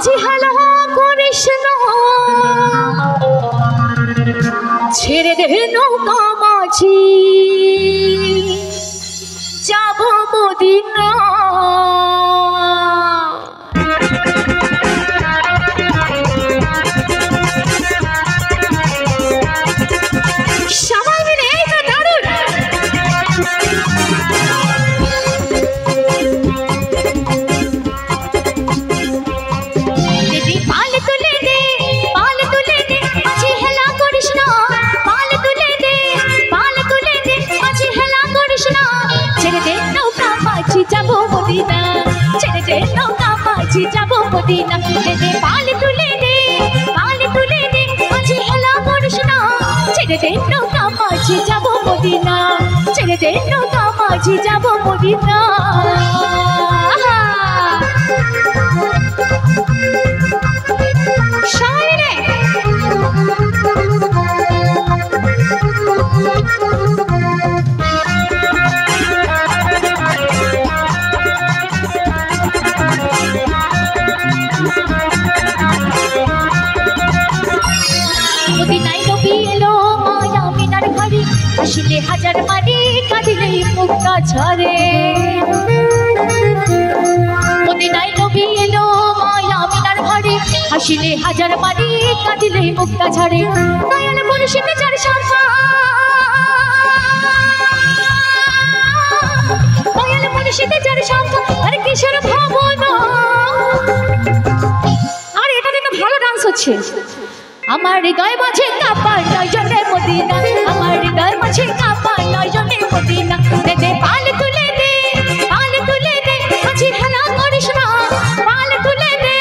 মাঝি হেলা করিস না, ছেড়ে দে নৌকা মাঝি যাব মদিনা। সবাই মিলে এই তো দারুণ। দিদি পাল তুলে দে, পাল তুলে দে, মাঝি হেলা করিস না, পাল তুলে দে, পাল তুলে দে, মাঝি হেলা করিস না, ছেড়ে দে নৌকা মাঝি যাব মদিনা, ছেড়ে দে নৌকা মাঝি যাব মদিনা। দিদি পাল তুলে দে, পাল তুলে দে, মাঝি হেলা করিস না, ছেড়ে দে নৌকা মাঝি যাব মদিনা, ছেড়ে দে নৌকা মাঝি যাব মদিনা। মদিনায় নবী এলো মায়া মিনার ঘরে, হাসিলে হাজার মারি কাঁদিলে মুক্তা ঝরে। মদিনায় নবী এলো মায়া মিনার ঘরে, হাসিলে হাজার মারি কাঁদিলে মুক্তা ঝরে। দয়াল মুর্শিদ যার শাখা, দয়াল মুর্শিদ যার শাখা, আর কিশোর ভাবনা। আর এটা দেখে ভালো ডান্স হচ্ছে। আমার হৃদয় মাঝে কাঁপা নয়জনে মদিনা, আমার হৃদয় মাঝে কাঁপা নয়জনে মদিনা। দে দে পাল তুলে দে, পাল তুলে দে, মাঝি হেলা করিস না, পাল তুলে দে,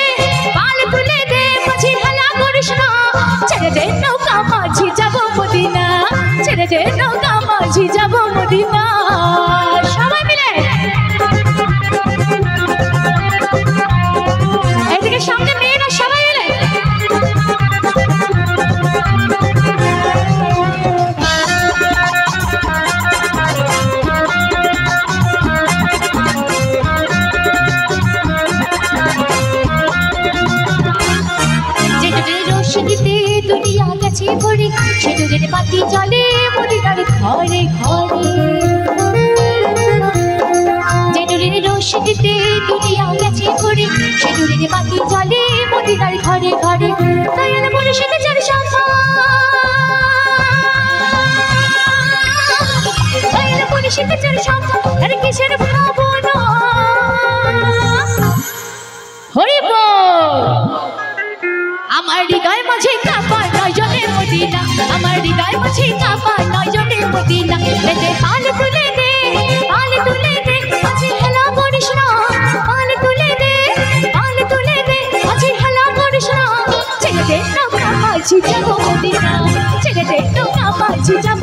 পাল তুলে দে, মাঝি হেলা করিস না, ছেড়ে দে নৌকা মাঝি যাব মদিনা, ছেড়ে দে নৌকা মাঝি যাব মদিনা। সবাই মিলে এদিকে সামনে মেয়েরা সবাই মিলে। দুনিয়া গেছে ভরে, সেদুরের বাতি জ্বলে মদিনার ঘরে ঘরে। জেনুরের রোশনীতে দুনিয়া গেছে ভরে, সেদুরের বাতি জ্বলে মদিনার ঘরে ঘরে। দয়াল মুর্শিদ যার শাখা, দয়াল মুর্শিদ যার শাখা, আর কিসের ভাবনা। হরি বল। আমার হৃদয় মাঝে কাঁপা নয়জনে মদিনা, আমার হৃদয় মাঝে কাঁপা নয়জনে মদিনা। দে দে পাল তুলে দে, পাল তুলে দে, মাঝি হেলা করিস না, পাল তুলে দে, পাল তুলে দে, মাঝি হেলা করিস না, ছেড়ে দে নৌকা মাঝি যাব মদিনা, ছেড়ে দে নৌকা মাঝি যাব